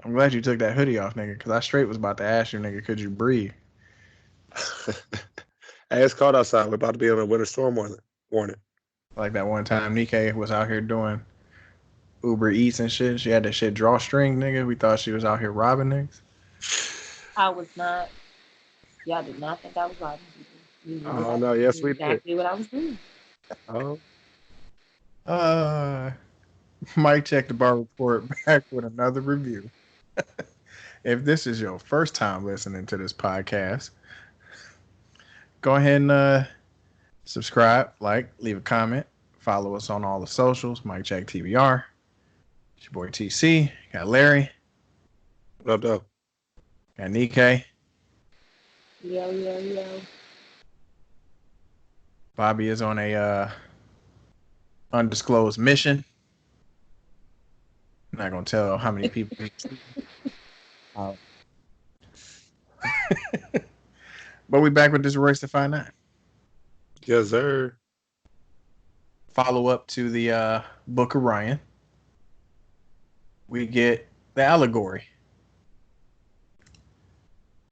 I'm glad you took that hoodie off, nigga, because I straight was about to ask you, nigga, could you breathe? Hey, it's cold outside. We're about to be on a winter storm warning. Like that one time Nikkei was out here doing Uber Eats and shit. She had that shit drawstring, nigga. We thought she was out here robbing niggas. I was not. Y'all did not think I was robbing people. You knew Oh no, yes we did. exactly what I was doing. Oh, Uh, Mike check the bar report back with another review. If this is your first time listening to this podcast, go ahead and subscribe, like, leave a comment, follow us on all the socials. Mike check TBR. It's your boy TC. Got Larry. what up, though? Got Nikkei. Yo, yo, yo. Bobby is on a undisclosed mission. I'm not gonna tell how many people. But we back with this Royce to find out. Yes, sir. Follow up to the Book of Ryan. We get the Allegory.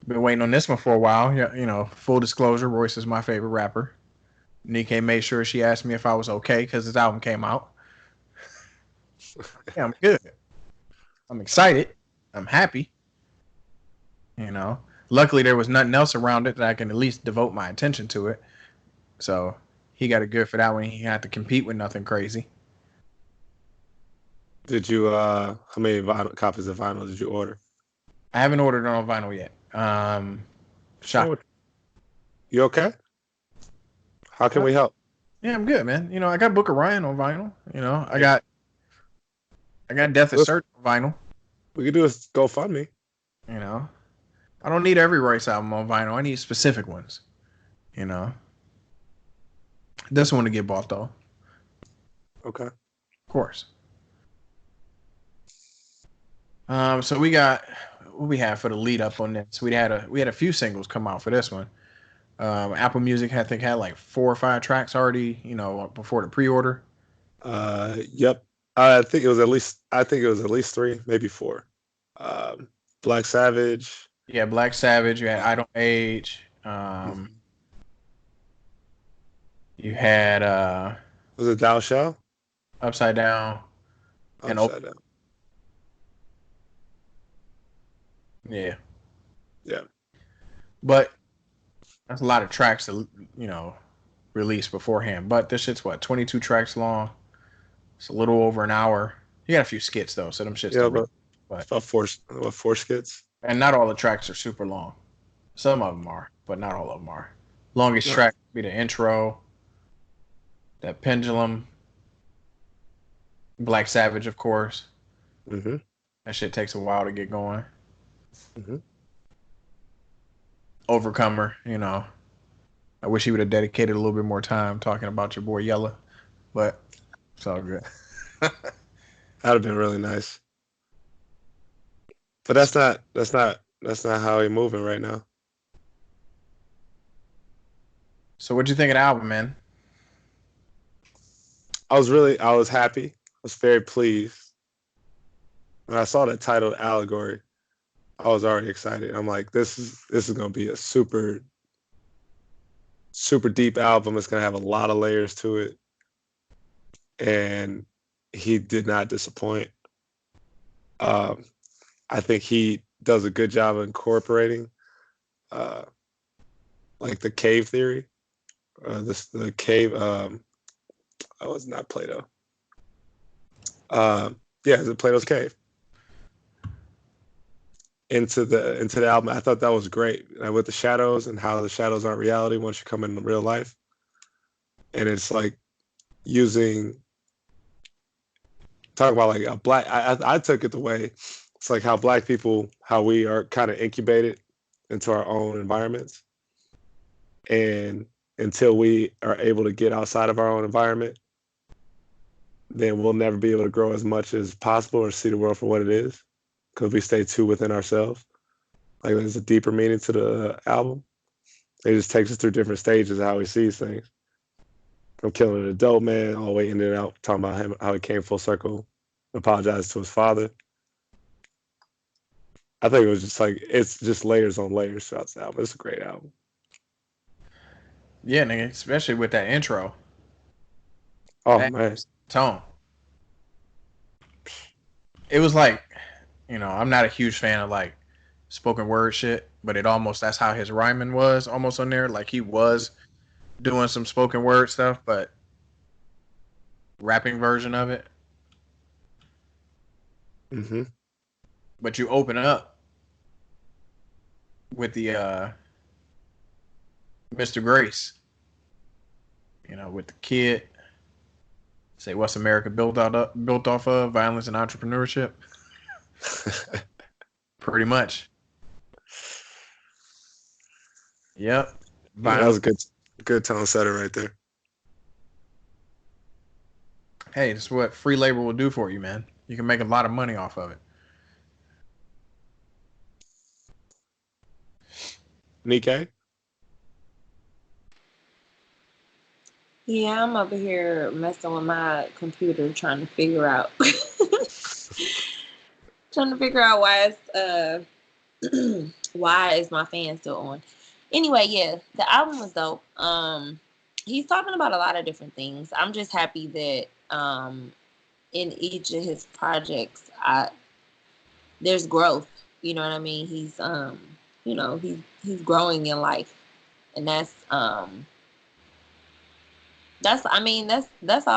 Been waiting on this one for a while. You know, full disclosure, Royce is my favorite rapper. Nikkei made sure she asked me if I was okay because his album came out. Yeah, I'm good. I'm excited. I'm happy. You know, luckily there was nothing else around it that I can at least devote my attention to it. So he got it good for that one. He had to compete with nothing crazy. Did you? How many copies of vinyl did you order? I haven't ordered it on vinyl yet. Shock. You okay? How can we help? Yeah, I'm good, man. You know, I got Book of Ryan on vinyl. You know, I got Death is Certain on vinyl. We could do a GoFundMe. You know, I don't need every Royce album on vinyl. I need specific ones. You know, this one to get bought though. Okay. Of course. So we got what we have for the lead up on this. We had a few singles come out for this one. Apple Music I think had like 4 or 5 tracks already, you know, before the pre-order. Yep. I think it was at least 3, maybe 4. Black Savage. Yeah, Black Savage. You had I Don't Age. You had Was it Thou Shall? Upside Down. Upside Down. Yeah. Yeah. But that's a lot of tracks to, you know, release beforehand. But this shit's what, 22 tracks long. It's a little over an hour. You got a few skits though, so them shits. Yeah, but about 4 skits. And not all the tracks are super long. Some of them are, but not all of them are. Longest track would be the intro, that Pendulum, Black Savage, of course. Mm-hmm. That shit takes a while to get going. Mm-hmm. Overcomer, you know. I wish he would have dedicated a little bit more time talking about your boy Yella, but it's all good. That'd have been really nice. But that's not how he's moving right now. So what'd you think of the album, man? I was happy. I was very pleased. When I saw the title Allegory, I was already excited. I'm like, this is gonna be a super, super deep album. It's gonna have a lot of layers to it. And he did not disappoint. I think he does a good job of incorporating like the cave theory. The cave it's not Plato. Yeah, it's Plato's cave. Into the album. I thought that was great. With the shadows and how the shadows aren't reality once you come into real life. And it's like talk about like a black, I took it the way it's like how black people, how we are kind of incubated into our own environments. And until we are able to get outside of our own environment, then we'll never be able to grow as much as possible or see the world for what it is, because we stay too within ourselves. Like there's a deeper meaning to the album. It just takes us through different stages of how he sees things. From killing an adult man all the way ended out talking about him, how he came full circle, apologized to his father. I think it was just like it's just layers on layers throughout the album. It's a great album. Yeah, nigga, especially with that intro. Oh That man, tone. It was like, I'm not a huge fan of like spoken word shit, but that's how his rhyming was almost on there. Like he was doing some spoken word stuff, but rapping version of it. mm-hmm. But you open up with the Mr. Grace, with the kid. Say what's America built off of? Violence and entrepreneurship. Pretty much. Yep. Yeah, that was a good tone setter right there. Hey, this is what free labor will do for you, man. You can make a lot of money off of it. Nikkei? Yeah, I'm over here messing with my computer trying to figure out why it's why is my fan still on. Anyway, yeah, the album was dope. He's talking about a lot of different things. I'm just happy that in each of his projects there's growth. You know what I mean? He's he's growing in life. And that's all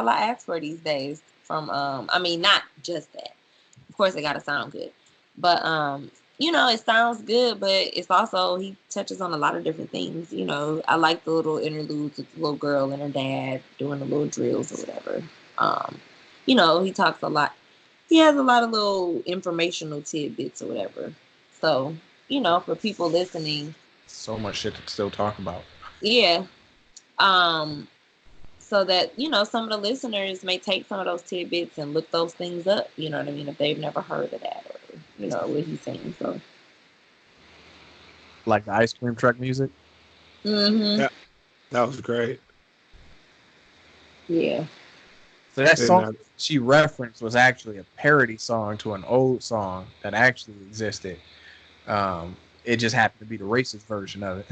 I ask for these days from not just that. Of course it gotta sound good. But it sounds good, but it's also he touches on a lot of different things. I like the little interludes with the little girl and her dad doing the little drills or whatever. He talks a lot. He has a lot of little informational tidbits or whatever. So, for people listening. So much shit to still talk about. Yeah. So that, some of the listeners may take some of those tidbits and look those things up, you know what I mean, if they've never heard of that or, what he's saying. So, like the ice cream truck music? Mm-hmm. Yeah, that was great. Yeah. So that song she referenced was actually a parody song to an old song that actually existed. It just happened to be the racist version of it.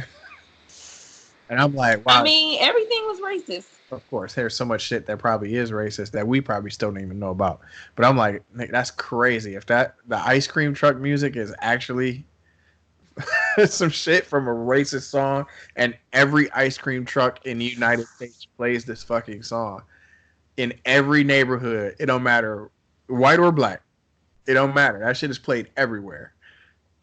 And I'm like, wow. I mean, everything was racist. Of course, there's so much shit that probably is racist that we probably still don't even know about. But I'm like, that's crazy. If the ice cream truck music is actually some shit from a racist song, and every ice cream truck in the United States plays this fucking song in every neighborhood, it don't matter white or black, it don't matter. That shit is played everywhere.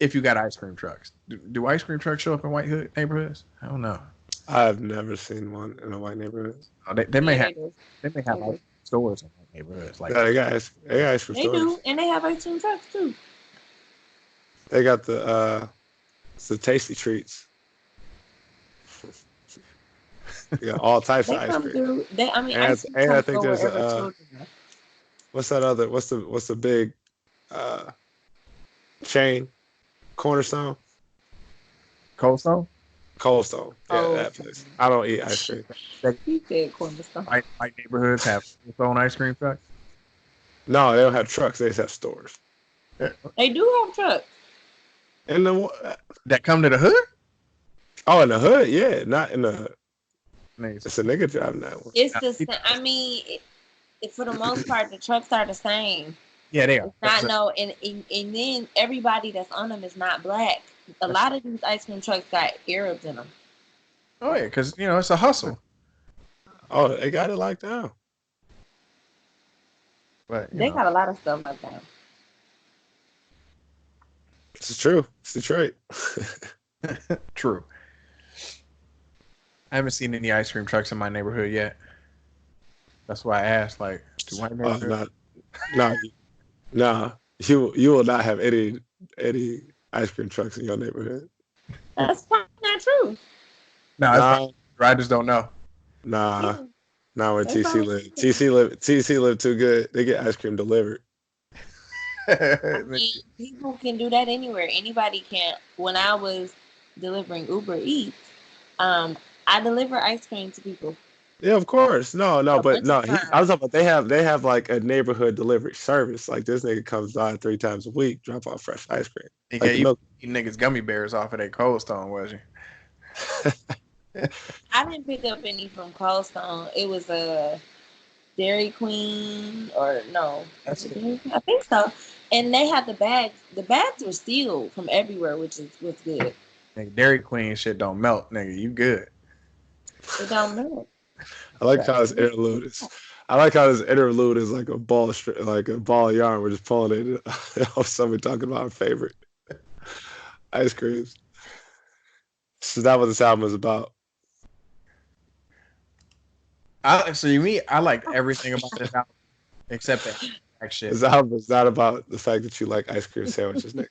If you got ice cream trucks, do ice cream trucks show up in white neighborhoods? I don't know. I've never seen one in a white neighborhood. Oh, they may have like stores in white neighborhoods. Like yeah, they got ice cream they stores. do, and they have ice cream trucks too. They got the tasty treats. You got all types of ice cream. I think there's what's the big chain? Cornerstone? Cold Stone? Cold Stone. Yeah, that place. I don't eat ice cream. He said Cornerstone. White neighborhoods have their own ice cream trucks? No, they don't have trucks. They just have stores. They do have trucks. And then that come to the hood? Oh, in the hood? Yeah, not in the hood. Nice. It's a nigga driving that one. It's the same. I mean, for the most part, the trucks are the same. Yeah, they are. It's not and then everybody that's on them is not black. A lot of these ice cream trucks got Arabs in them. Oh yeah, because it's a hustle. Oh, they got it like that. But they got a lot of stuff like that. It's true. It's Detroit. True. I haven't seen any ice cream trucks in my neighborhood yet. That's why I asked. Like, do my neighborhood? Nah. You will not have any ice cream trucks in your neighborhood. That's probably not true. No, I just don't know. Nah. Not where TC live. TC live too good. They get ice cream delivered. People can do that anywhere. Anybody can. When I was delivering Uber Eats, I deliver ice cream to people. Yeah, of course. No, a but bunch of no. I times. was talking about they have like a neighborhood delivery service. Like this nigga comes by 3 times a week, drop off fresh ice cream, He like the gave milk. you niggas gummy bears off of that Cold Stone, was he? I didn't pick up any from Cold Stone. It was a Dairy Queen or no, That's it. I think so. And they had the bags. The bags were sealed from everywhere, which is what's good. Nigga, Dairy Queen shit don't melt, nigga. You good? It don't matter. I like how this interlude is. I like how this interlude is like a like a ball of yarn. We're just pulling it off somebody talking about our favorite ice creams. So that what this album is about. I liked everything about this album except that shit. This album is not about the fact that you like ice cream sandwiches, Nick.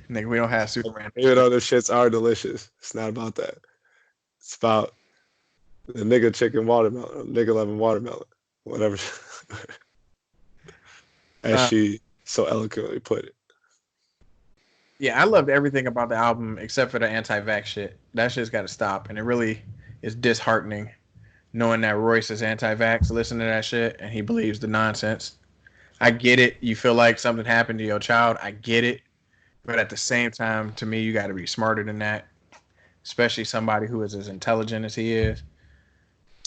Nigga, we don't have Superman. Even though their shits are delicious, it's not about that. It's about the nigga chicken watermelon, nigga loving watermelon, whatever. As she so eloquently put it. Yeah, I loved everything about the album except for the anti-vax shit. That shit's got to stop, and it really is disheartening knowing that Royce is anti-vax. Listen to that shit, and he believes the nonsense. I get it. You feel like something happened to your child. I get it, but at the same time, to me, you got to be smarter than that, especially somebody who is as intelligent as he is.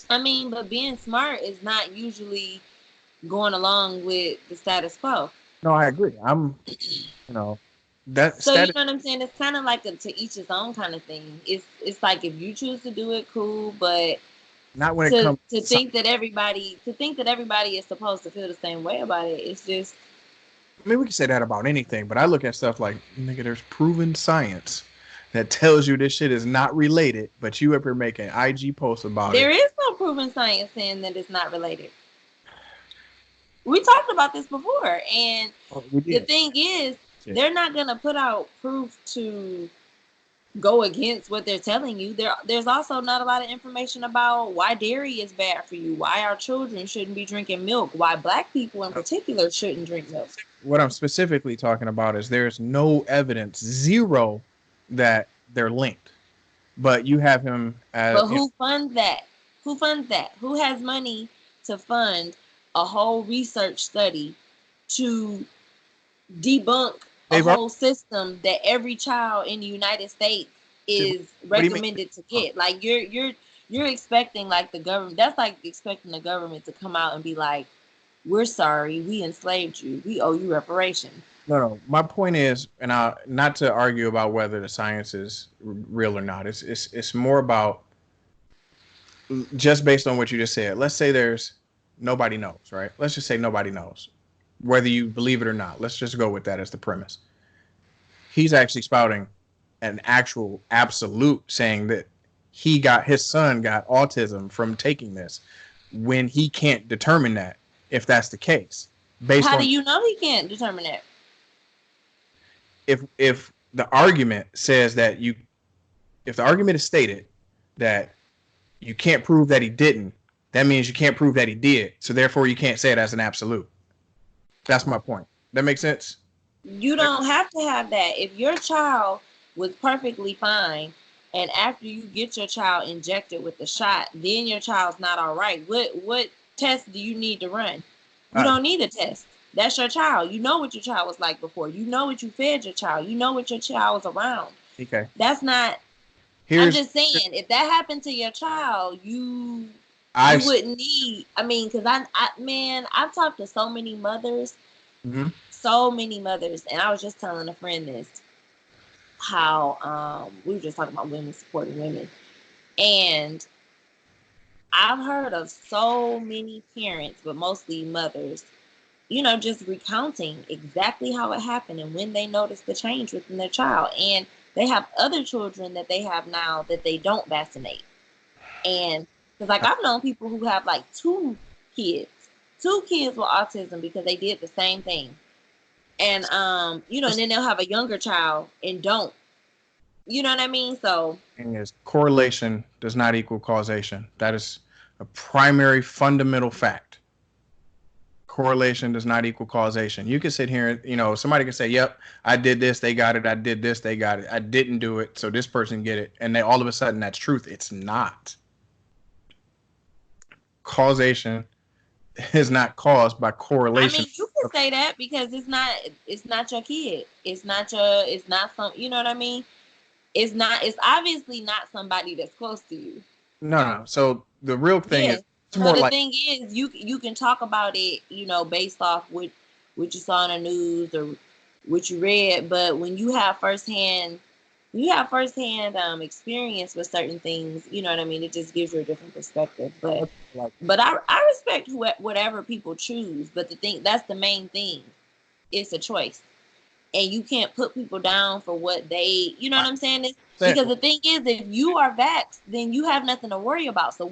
I mean, but being smart is not usually going along with the status quo. No, I agree. That So you status. know what I'm saying? It's kind of like a to each his own kind of thing. It's like if you choose to do it, cool. But Not when it comes to think that everybody is supposed to feel the same way about it, it's just. I mean, we can say that about anything, but I look at stuff like, nigga, there's proven science that tells you this shit is not related, but you up here making IG posts about There it. is no proven science saying that it's not related. We talked about this before, and the thing is, they're not gonna put out proof to go against what they're telling you. There's also not a lot of information about why dairy is bad for you, why our children shouldn't be drinking milk, why Black people in particular shouldn't drink milk. What I'm specifically talking about is there's no evidence, zero, that they're linked. But you have him as. But who funds that? Who funds that? Who has money to fund a whole research study to debunk a whole system that every child in the United States is recommended to get? Like you're expecting like the government. That's like expecting the government to come out and be like, "We're sorry, we enslaved you. We owe you reparations." No. My point is, and not to argue about whether the science is real or not. It's more about just based on what you just said. Let's say there's nobody knows, right? Let's just say nobody knows, whether you believe it or not. Let's just go with that as the premise. He's actually spouting an actual absolute, saying that his son got autism from taking this, when he can't determine that if that's the case. How do you know he can't determine that? If the argument says that if the argument is stated that you can't prove that he didn't, that means you can't prove that he did. So therefore, you can't say it as an absolute. That's my point. That makes sense? You don't have to have that. If your child was perfectly fine, and after you get your child injected with the shot, then your child's not all right, what test do you need to run? You don't need a test. That's your child. You know what your child was like before. You know what you fed your child. You know what your child was around. Okay. That's not. I'm just saying, if that happened to your child, you wouldn't need. I mean, because I've talked to so many mothers, so many mothers, and I was just telling a friend this, how we were just talking about women supporting women, and I've heard of so many parents, but mostly mothers, just recounting exactly how it happened and when they noticed the change within their child. And they have other children that they have now that they don't vaccinate. And because like I've known people who have like two kids with autism because they did the same thing. And, and then they'll have a younger child and don't. You know what I mean? So correlation does not equal causation. That is a primary fundamental fact. Correlation does not equal causation. You can sit here and, somebody can say, yep, I did this, they got it. I did this, they got it. I didn't do it, so this person get it. And they all of a sudden that's truth. It's not. causation is not caused by I correlation. mean, you can say that because it's not your kid. It's not some, you know what I mean? It's obviously not somebody that's close to you. No. So the real thing Yeah. is, it's So more the like, thing is, you can talk about it, based off what you saw in the news or what you read, but when you have firsthand experience with certain things, you know what I mean. It just gives you a different perspective. But I respect whatever people choose. But that's the main thing. It's a choice. And you can't put people down for what they, you know what I'm saying? Because the thing is, if you are vaxxed, then you have nothing to worry about. So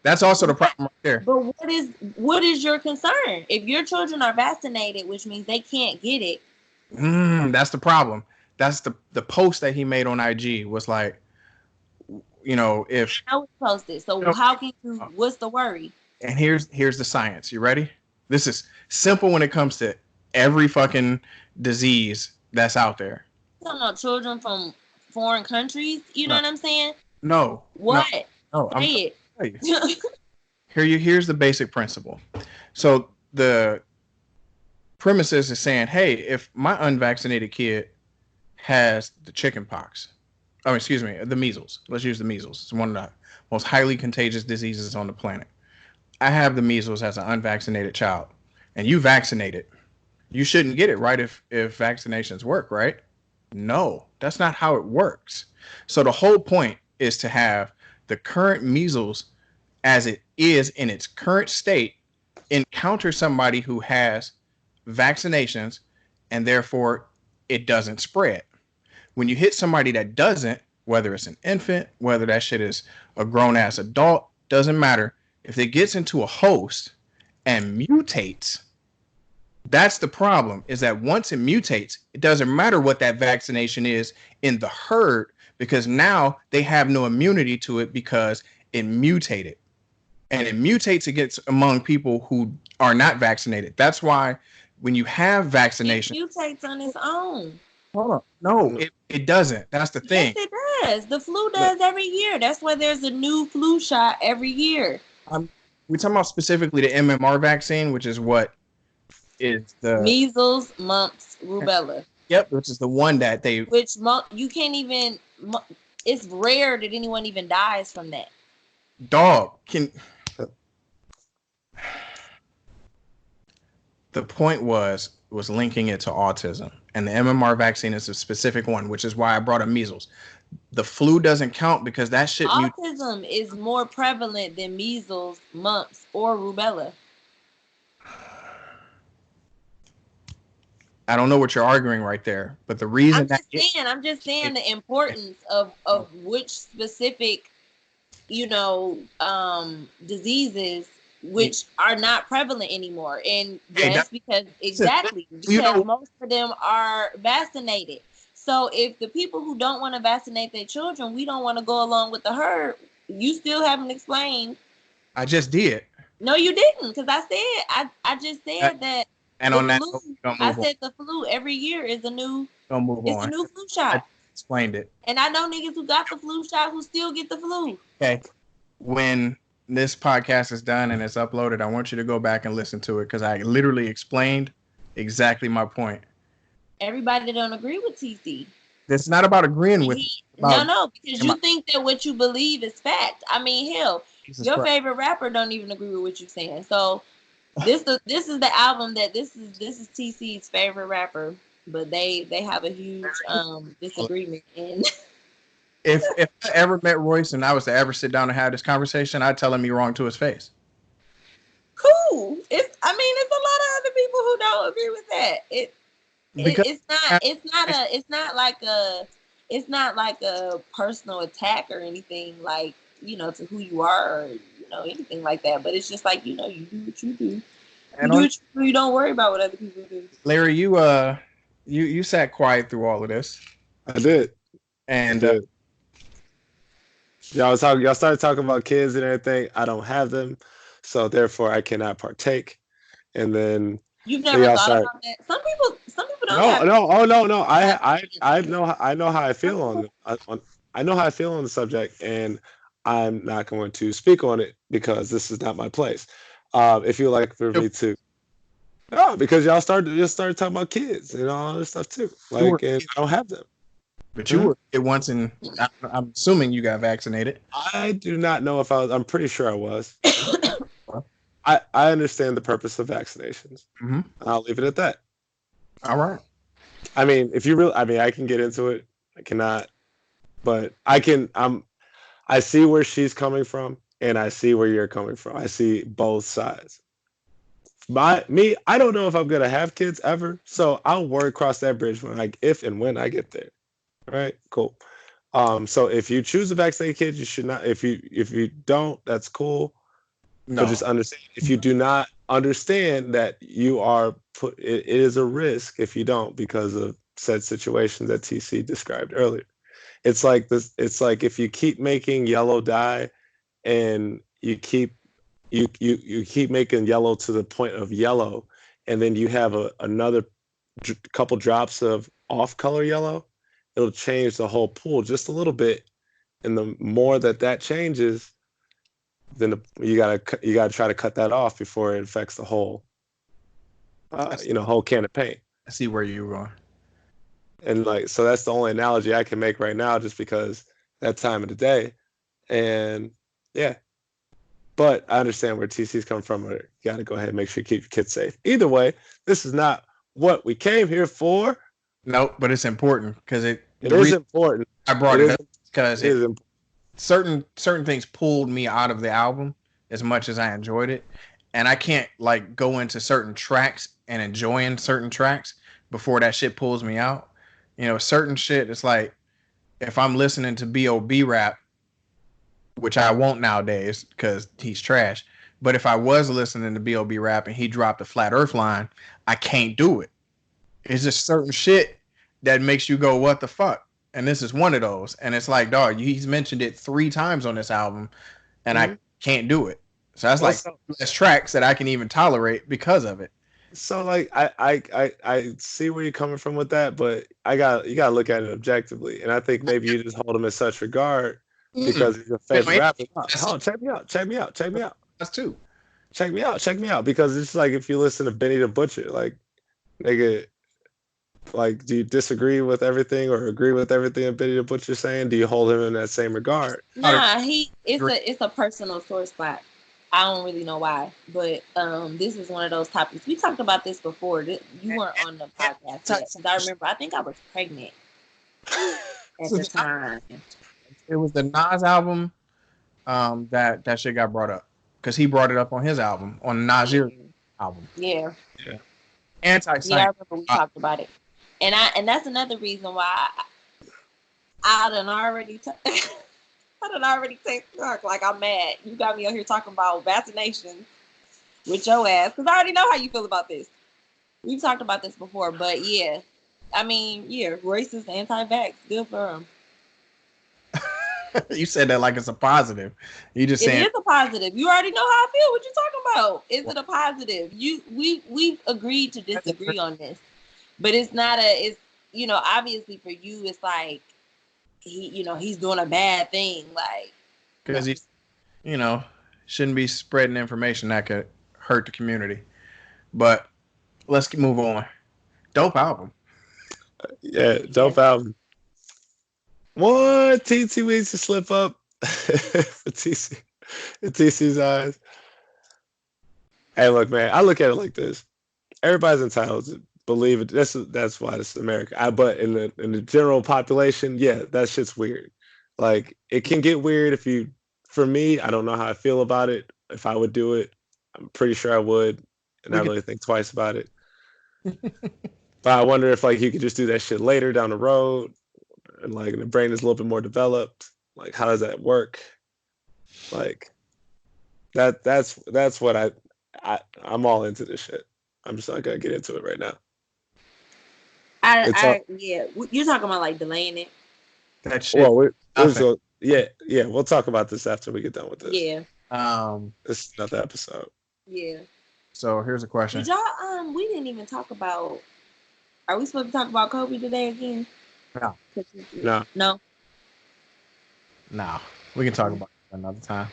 that's also the problem right there. But what is your concern? If your children are vaccinated, which means they can't get it. That's the problem. That's the post that he made on IG was like, if I know it's posted. So how can you? What's the worry? And here's the science. You ready? This is simple when it comes to every fucking disease that's out there. No, children from foreign countries. You know what I'm saying? No. What? No. Say it. Here's the basic principle. So the premises is saying, hey, if my unvaccinated kid has the chicken pox, the measles. Let's use the measles. It's one of the most highly contagious diseases on the planet. I have the measles as an unvaccinated child, and you vaccinated. You shouldn't get it, right? If vaccinations work, right? No, that's not how it works. So the whole point is to have the current measles, as it is in its current state, encounter somebody who has vaccinations, and therefore it doesn't spread. When you hit somebody that doesn't, whether it's an infant, whether that shit is a grown ass adult, doesn't matter. If it gets into a host and mutates, that's the problem, is that once it mutates, it doesn't matter what that vaccination is in the herd, because now they have no immunity to it because it mutated. And it mutates against among people who are not vaccinated. That's why when you have vaccination, it mutates on its own. Hold on. No, it doesn't. That's the thing. Yes, it does. The flu does every year. That's why there's a new flu shot every year. We're talking about specifically the MMR vaccine, which is what is the measles, mumps, rubella. Yep, which is the one that they. Which you can't even. It's rare that anyone even dies from that. Dog can. The point was linking it to autism, and the MMR vaccine is a specific one, which is why I brought up measles. The flu doesn't count because that shit. Autism is more prevalent than measles, mumps, or rubella. I don't know what you're arguing right there, but the reason I'm just saying the importance of which specific, diseases which are not prevalent anymore. And yes, because most of them are vaccinated. So if the people who don't want to vaccinate their children, we don't want to go along with the herd, you still haven't explained. I just did. No, you didn't, because I just said that. And on that, I said the flu every year is a new. Don't move on. It's a new flu shot. I explained it. And I know niggas who got the flu shot who still get the flu. Okay. When this podcast is done and it's uploaded, I want you to go back and listen to it, because I literally explained exactly my point. Everybody don't agree with TC. It's not about agreeing with. No, because you think that what you believe is fact. I mean, hell, your favorite rapper don't even agree with what you're saying. So this is the album that this is TC's favorite rapper, but they have a huge disagreement. And if I ever met Royce and I was to ever sit down and have this conversation, I'd tell him you're wrong to his face. Cool. It's a lot of other people who don't agree with that. It's not like a personal attack or anything, like, to who you are, or anything like that. But it's just like, you do what you do. You don't worry about what other people do. Larry, you sat quiet through all of this. I did. And y'all started talking about kids and everything. I don't have them, so therefore I cannot partake. And then you've never thought about that. Some people don't. No. I know how I feel I know how I feel on the subject, and I'm not going to speak on it because this is not my place. If you like for me to, no, because y'all started talking about kids and all this stuff too. Like, and I don't have them. But you were it once, and I'm assuming you got vaccinated. I do not know if I was. I'm pretty sure I was. I understand the purpose of vaccinations. Mm-hmm. I'll leave it at that. All right. I mean, if you really, I mean, I can get into it. I cannot, but I can. I see where she's coming from, and I see where you're coming from. I see both sides. I don't know if I'm gonna have kids ever, so I'll cross that bridge if and when I get there. All right, cool. So if you choose a vaccinated kid, you should not. If you don't, that's cool. No. But just understand, if you do not understand that you are it is a risk if you don't, because of said situations that TC described earlier. It's like this. It's like if you keep making yellow dye, and you keep making yellow to the point of yellow, and then you have another couple drops of off color yellow, it'll change the whole pool just a little bit. And the more that changes, then you gotta try to cut that off before it affects the whole whole can of paint. I see where you were going. And like, so that's the only analogy I can make right now, just because that time of the day. And yeah, but I understand where TC's coming from. You got to go ahead and make sure you keep your kids safe. Either way, this is not what we came here for. Nope, but it's important because it is important. I brought it up because certain things pulled me out of the album as much as I enjoyed it, and I can't like go into certain tracks and enjoying certain tracks before that shit pulls me out. You know, certain shit. It's like if I'm listening to B.O.B. rap, which I won't nowadays because he's trash. But if I was listening to B.O.B. rap and he dropped a Flat Earth line, I can't do it. It's just certain shit that makes you go, what the fuck? And this is one of those. And it's like, dog, he's mentioned it 3 times on this album, and I can't do it. So that's that's tracks that I can even tolerate because of it. So like I see where you're coming from with that, but you gotta look at it objectively. And I think maybe you just hold him in such regard because he's a favorite rapper. Oh, check me out. That's too. Check me out. Because it's like if you listen to Benny the Butcher, like, nigga, like, do you disagree with everything or agree with everything that Benny the Butcher's saying? Do you hold him in that same regard? Nah, it's a personal sore spot. I don't really know why, but this is one of those topics. We talked about this before. You weren't on the podcast yet, because I remember I think I was pregnant at the time. It was the Nas album that shit got brought up because he brought it up on his album, on Nasir's album. Yeah. Anti-science. Yeah, I remember we talked about it, and that's another reason why I done already. I done already take talk like I'm mad. You got me out here talking about vaccinations with your ass because I already know how you feel about this. We've talked about this before, but yeah, I mean, yeah, Royce is anti-vax. Good for him. You said that like it's a positive. You just saying it is a positive. You already know how I feel. What you talking about? Is it a positive? We've agreed to disagree on this, but it's not it's obviously for you it's like he's doing a bad thing, like because he shouldn't be spreading information that could hurt the community. But let's move on. Dope album. Yeah, dope album. One TT needs to slip up for TC in TC's eyes. Hey, look, man, I look at it like this. Everybody's entitled to believe it. That's why this is America. But in the general population, yeah, that shit's weird. Like, it can get weird for me, I don't know how I feel about it. If I would do it, I'm pretty sure I would, and I really think twice about it. But I wonder if like you could just do that shit later down the road, and like the brain is a little bit more developed. Like, how does that work? Like, that's what I'm all into this shit. I'm just not gonna get into it right now. Yeah, you're talking about like delaying it. That shit. Well, we'll talk about this after we get done with this. Yeah. This is not the episode. Yeah. So here's a question. Did y'all? We didn't even talk about. Are we supposed to talk about Kobe today again? No. No. No. We can talk about another time.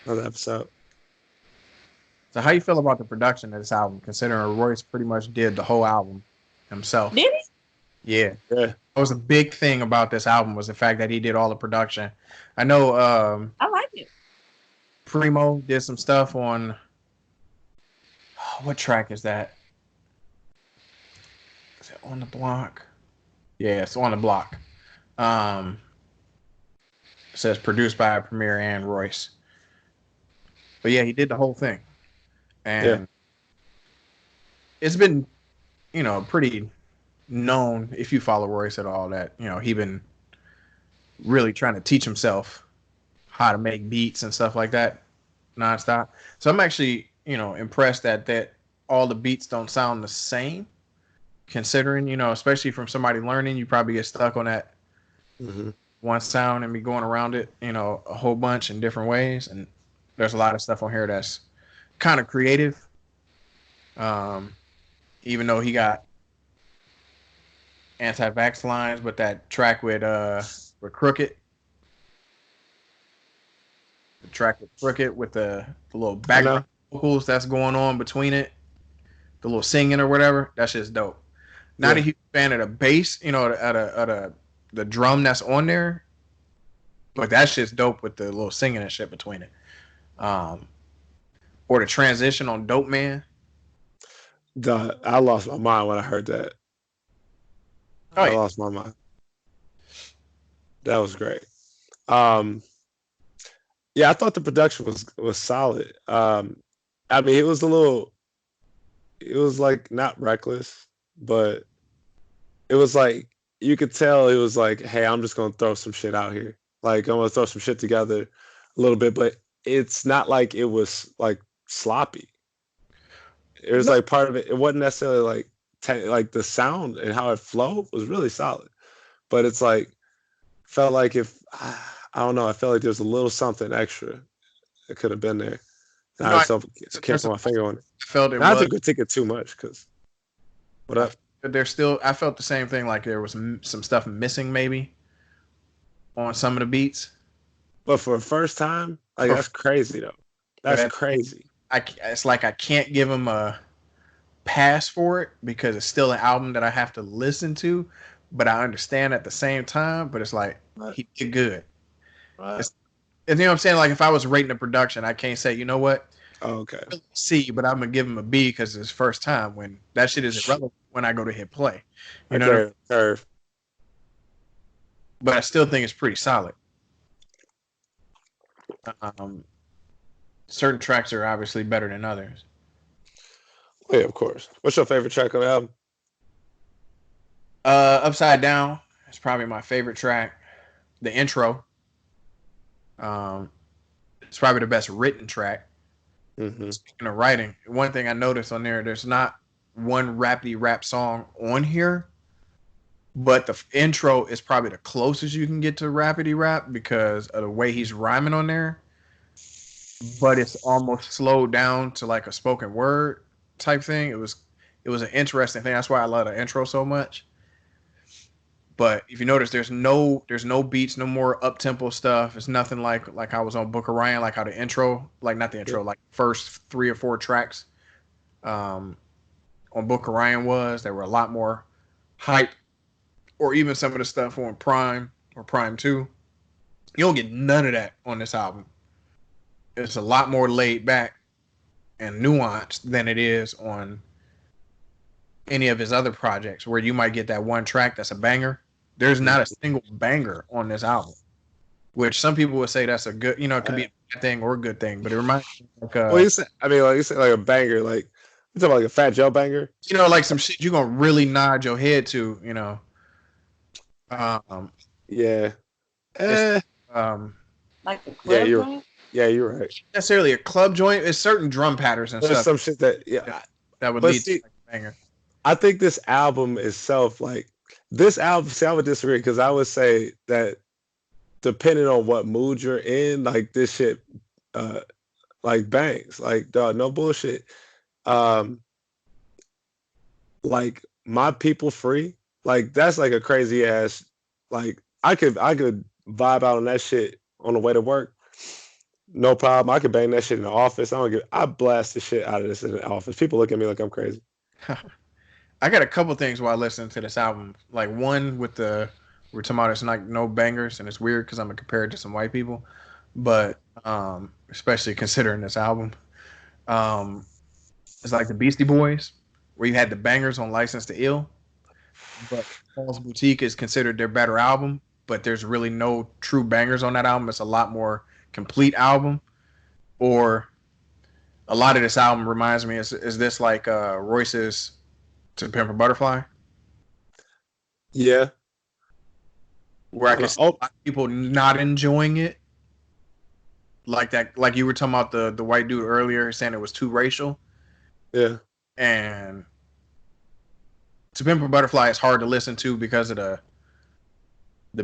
Another episode. So how you feel about the production of this album, considering Royce pretty much did the whole album himself? Did he? Yeah. Yeah. That was a big thing about this album was the fact that he did all the production. I know I like it. Primo did some stuff on what track is that? Is it On the Block? Yeah, it's On the Block. It says produced by Premier and Royce. But yeah, he did the whole thing. And it's been, pretty known if you follow Royce at all that, he been really trying to teach himself how to make beats and stuff like that nonstop. So I'm actually, impressed that all the beats don't sound the same, considering, especially from somebody learning, you probably get stuck on that one sound and be going around it, a whole bunch in different ways. And there's a lot of stuff on here that's kind of creative. Even though he got anti-vax lines, but that track with Crooked, the track with Crooked with the little background vocals that's going on between it, the little singing or whatever, that's just dope. Not a huge fan of the bass, the drum that's on there, but that's just dope with the little singing and shit between it. Or the transition on Dope Man. I lost my mind when I heard that. I lost my mind. That was great. Yeah, I thought the production was solid. I mean, it was like not reckless, but it was like you could tell it was like, hey, I'm just gonna throw some shit out here. Like I'm gonna throw some shit together a little bit, but it's not like it was like sloppy. It was like part of it. It wasn't necessarily like the sound and how it flowed was really solid, but it's like felt like if I don't know, I felt like there was a little something extra that could have been there. I can't put my finger on it. I felt it. I think we take it too much because what up? There's still. I felt the same thing. Like there was some stuff missing maybe on some of the beats. But for a first time, like that's crazy though. That's crazy. It's like I can't give him a pass for it because it's still an album that I have to listen to, but I understand at the same time. But it's like he did good. Right. You know what I'm saying? Like if I was rating the production, I can't say, you know what? Oh, okay. C, but I'm gonna give him a B because it's his first time. When that shit is irrelevant when I go to hit play. You know. Curve. But I still think it's pretty solid. Certain tracks are obviously better than others. Yeah, of course. What's your favorite track on the album? Upside Down is probably my favorite track. The intro. It's probably the best written track. Speaking of writing, one thing I noticed on there's not one rappity rap song on here, but the intro is probably the closest you can get to rappity rap because of the way he's rhyming on there. But it's almost slowed down to like a spoken word type thing. It was an interesting thing. That's why I love the intro so much. But if you notice, there's no beats, no more up tempo stuff. It's nothing like I was on Book of Ryan, like how the intro, like not the intro, like first 3 or 4 tracks on Book of Ryan was. There were a lot more hype, or even some of the stuff on Prime or Prime 2. You don't get none of that on this album. It's a lot more laid back and nuanced than it is on any of his other projects, where you might get that one track that's a banger. There's not a single banger on this album, which some people would say that's a good, it could be a bad thing or a good thing, but it reminds me like you said like a banger, like you talking about like a Fat Joe banger, like some shit you're gonna really nod your head to, yeah, like the club joint? Yeah, you're right. Necessarily a club joint. It's certain drum patterns and stuff. Some shit that that would lead to like a banger. I think this album itself, like this album, I would disagree because I would say that depending on what mood you're in, like this shit, like bangs, like dog, no bullshit. Like My People Free, like that's like a crazy ass. Like I could vibe out on that shit on the way to work. no problem. I could bang that shit in the office. I blast the shit out of this in the office. People look at me like I'm crazy. I got a couple things while listening to this album. Like one with we're talking about it's like no bangers, and it's weird because I'm gonna compare it to some white people, but especially considering this album, um, it's like the Beastie Boys, where you had the bangers on License to Ill, but Paul's Boutique is considered their better album, but there's really no true bangers on that album. It's a lot more complete album. Or a lot of this album reminds me is this like Royce's To Pimp a Butterfly? Yeah. Where I can see a lot of people not enjoying it. Like that, like you were talking about the white dude earlier saying it was too racial. Yeah. And To Pimp a Butterfly is hard to listen to because of the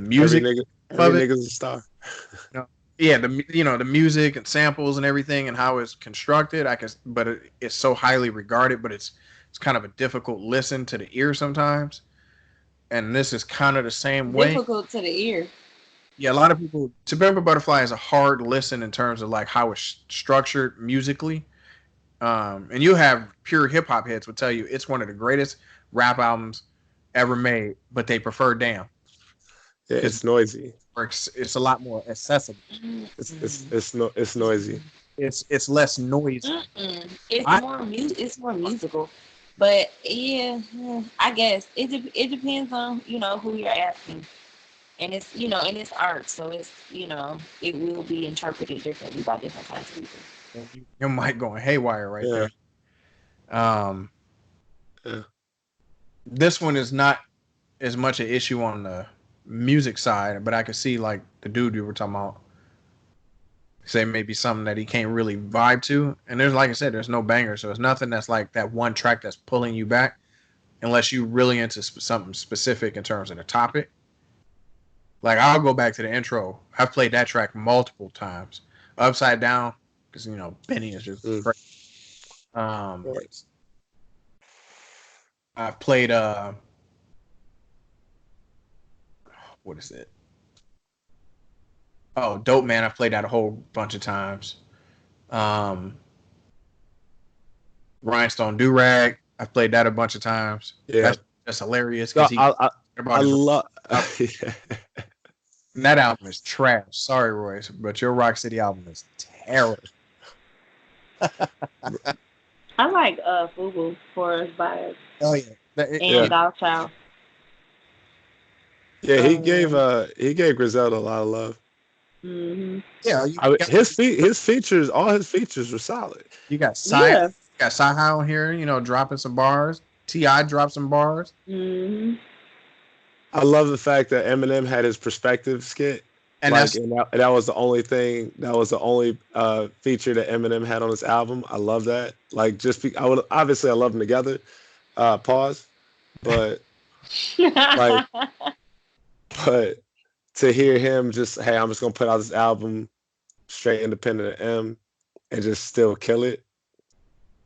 music. Every nigga's a star. Yeah, the music and samples and everything and how it's constructed. But it's so highly regarded, but it's kind of a difficult listen to the ear sometimes. And this is kind of the same way. Difficult to the ear. Yeah, a lot of people. To Pimp a Butterfly is a hard listen in terms of like how it's structured musically. And you have pure hip hop heads would tell you it's one of the greatest rap albums ever made, but they prefer Damn. Yeah, it's noisy. It's a lot more accessible. It's noisy. It's less noisy. It's more musical, but yeah, I guess it depends on who you're asking, and it's and it's art, so it's it will be interpreted differently by different kinds of people. You might go haywire right there. Yeah. This one is not as much an issue on the music side, but I could see like the dude you were talking about say maybe something that he can't really vibe to. And there's, like I said, there's no banger, so it's nothing that's like that one track that's pulling you back, unless you really into something specific in terms of the topic. Like I'll go back to the intro. I've played that track multiple times, Upside Down, because Benny is just great. I've played what is it? Oh, Dope Man. I've played that a whole bunch of times. Rhinestone Do-Rag. I've played that a bunch of times. Yeah, that's hilarious. I love. That album is trash. Sorry, Royce, but your Rock City album is terrible. I like Fubu for his bias. Oh yeah, and Dog Child. Yeah, he gave Griselda a lot of love. Mm-hmm. Yeah, his features, all his features were solid. You got Sci-Hi on here, dropping some bars. T.I. dropped some bars. Mm-hmm. I love the fact that Eminem had his perspective skit, and that was the only thing. That was the only feature that Eminem had on his album. I love that. Like, I love them together. Pause, but like, but to hear him just, hey, I'm just gonna put out this album straight independent of M and just still kill it.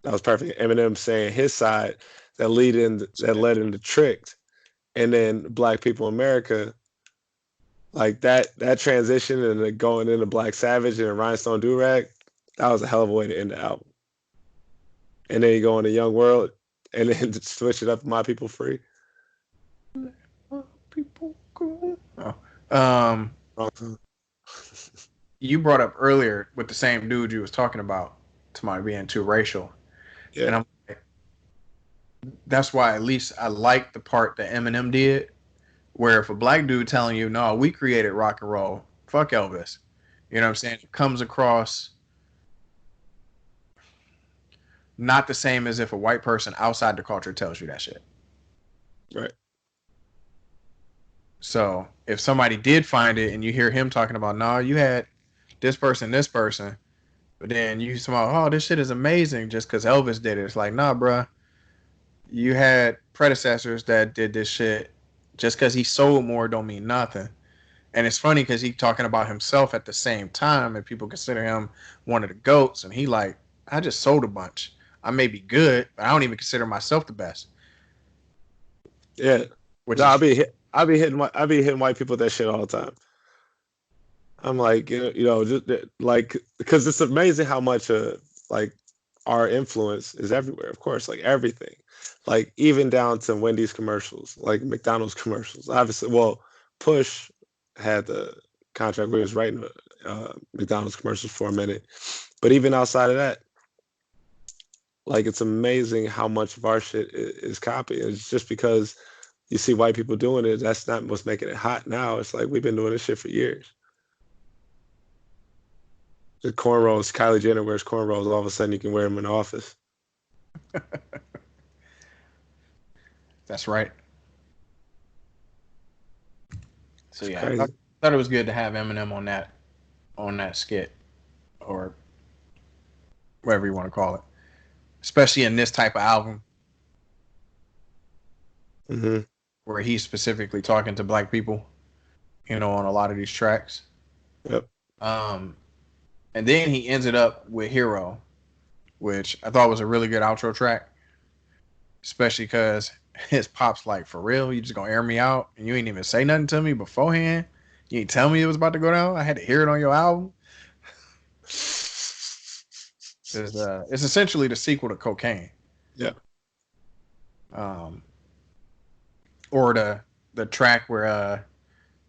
That was perfect. Eminem saying his side that led into Tricked, and then Black People in America, like that transition and then going into Black Savage and Rhinestone Do-Rag, that was a hell of a way to end the album. And then you go into Young World and then switch it up to My People Free. People go. You brought up earlier with the same dude you was talking about, somebody being too racial. Yeah. And I'm like, that's why at least I like the part that Eminem did, where if a black dude telling you, no, we created rock and roll, fuck Elvis. You know what I'm saying? It comes across not the same as if a white person outside the culture tells you that shit. Right. So if somebody did find it and you hear him talking about, no, you had this person, but then you somehow, oh, this shit is amazing just because Elvis did it. It's like, nah, bruh. You had predecessors that did this shit. Just because he sold more don't mean nothing. And it's funny because he talking about himself at the same time, and people consider him one of the GOATs. And he like, I just sold a bunch. I may be good, but I don't even consider myself the best. Yeah. I be hitting white people with that shit all the time. I'm like, just like, because it's amazing how much like our influence is everywhere. Of course, like everything, like even down to Wendy's commercials, like McDonald's commercials. Obviously, well, Push had the contract where he was writing McDonald's commercials for a minute, but even outside of that, like it's amazing how much of our shit is copied. It's just because you see white people doing it. That's not what's making it hot now. It's like we've been doing this shit for years. The cornrows, Kylie Jenner wears cornrows. All of a sudden, you can wear them in the office. That's right. So It's yeah, I crazy. thought it was good to have Eminem on that skit or whatever you want to call it, especially in this type of album Hmm. where he's specifically talking to black people, on a lot of these tracks. Yep. Um, and then he ended up with Hero, which I thought was a really good outro track, especially because his pop's like, for real, you just gonna air me out and you ain't even say nothing to me beforehand. You ain't tell me it was about to go down. I had to hear it on your album. It's essentially the sequel to Cocaine. Yeah. Um, or the track where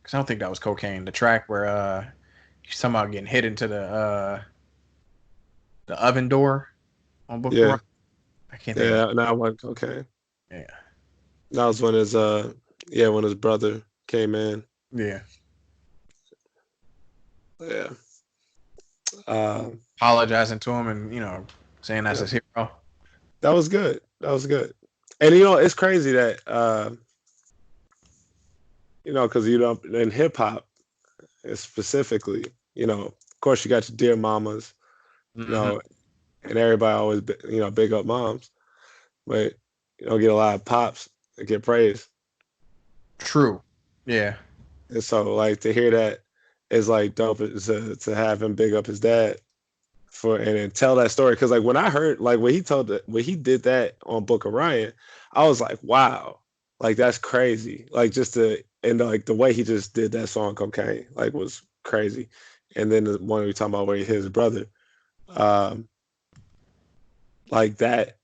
because I don't think that was Cocaine. The track where he's somehow getting hit into the oven door on Book of Yeah. Rhymes. I can't think of Yeah. Now one cocaine. it. That was when his brother came in. Yeah. Yeah. Uh, Apologizing to him and saying that's yeah. his hero. That was good. That was good. And it's crazy that because in hip hop specifically, of course you got your dear mamas, you Mm-hmm. know, and everybody always big up moms, but you don't get a lot of pops that get praised. True. Yeah. And so like to hear that is like dope to have him big up his dad and then tell that story. Cause like when I heard like when he did that on Book of Ryan, I was like, wow, like that's crazy. Like and like the way he just did that song Cocaine, like was crazy. And then the one we talking about where he hit his brother, um, like that,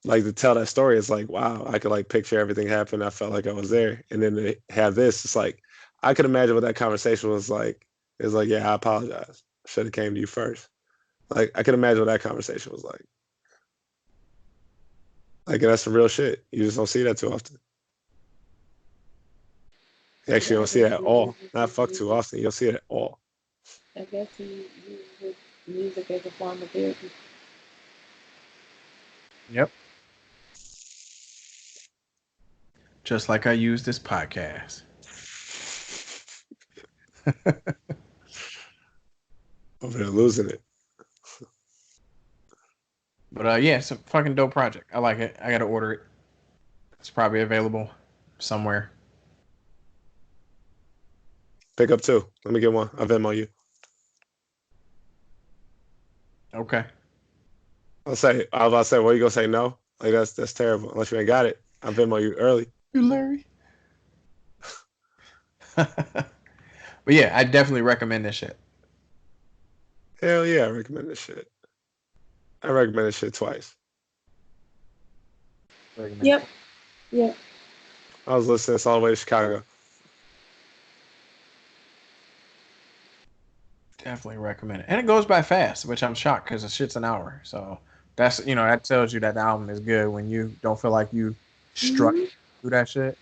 like to tell that story, it's like, wow, I could like picture everything happen. I felt like I was there. And then to have this, it's like, I could imagine what that conversation was like. It's like, yeah, I apologize. I should have came to you first. Like, I could imagine what that conversation was like. Like, that's some real shit. You just don't see that too often. You actually don't see that at all. Not fuck too often. You don't see it at all. I guess he uses music as a form of therapy. Yep. Just like I use this podcast. Over there losing it. But yeah, it's a fucking dope project. I like it. I gotta order it. It's probably available somewhere. Pick up two. Let me get one. I'll Venmo you. Okay. I was about to say, what are you gonna say? No? Like that's terrible. Unless you ain't got it. I'll Venmo you early. You Larry. But yeah, I definitely recommend this shit. Hell yeah, I recommend this shit. I recommend this shit twice. Yep. Yep. I was listening all the way to Chicago. Definitely recommend it. And it goes by fast, which I'm shocked because the shit's an hour. So that's that tells you that the album is good when you don't feel like you struck through that shit.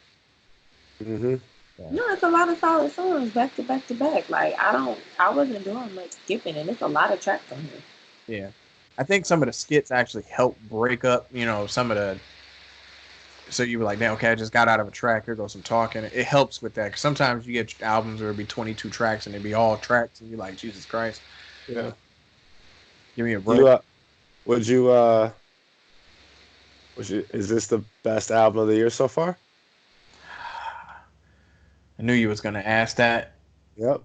Mm-hmm. Yeah. No, it's a lot of solid songs back to back to back. Like I wasn't doing much skipping, and it's a lot of tracks on here. Yeah. I think some of the skits actually help break up, some of the. So you were like, damn, okay, I just got out of a track. Here goes some talking. It helps with that. Cause sometimes you get albums where it'd be 22 tracks and it'd be all tracks, and you're like, Jesus Christ. Yeah. Give me a break. You is this the best album of the year so far? I knew you was gonna ask that. Yep.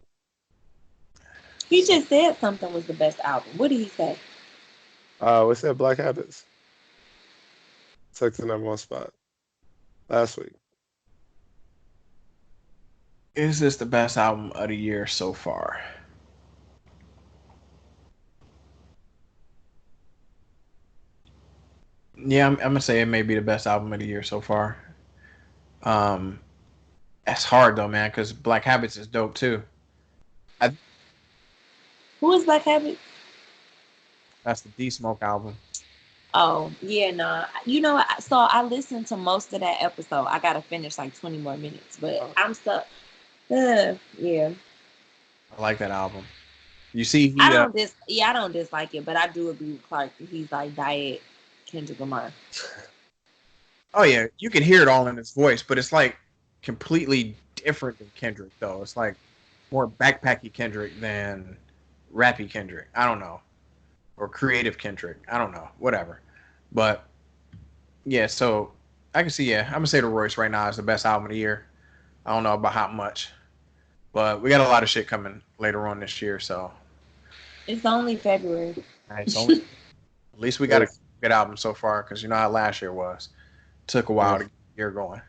He just said something was the best album. What did he say? We said Black Habits. Took the #1 spot last week. Is this the best album of the year so far? Yeah, I'm gonna say it may be the best album of the year so far. Um, that's hard though, man, because Black Habits is dope too. I, Who is Black Habit? that's the D Smoke album. Oh, yeah, no. You know what? So I listened to most of that episode. I gotta finish like 20 more minutes, but I'm stuck. Yeah. I like that album. You see, I don't dislike it, but I do agree with Clark that he's like diet Kendrick Lamar. oh yeah, you can hear it all in his voice, but it's like completely different than Kendrick though. It's like more backpacky Kendrick than rappy Kendrick. I don't know, or creative Kendrick. I don't know, whatever. But yeah, so I can see. Yeah, I'm gonna say the Royce right now is the best album of the year. I don't know about how much, but we got a lot of shit coming later on this year. So It's only February. it's only at least we got a good album so far because you know how last year was. Took a while to get the year going.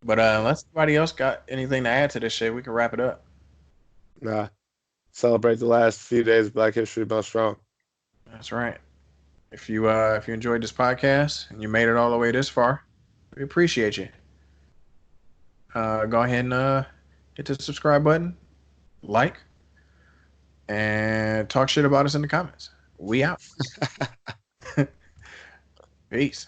But unless anybody else got anything to add to this shit, we can wrap it up. Nah. Celebrate the last few days of Black History Month strong. That's right. If you enjoyed this podcast and you made it all the way this far, we appreciate you. Go ahead and hit the subscribe button, like, and talk shit about us in the comments. We out. Peace.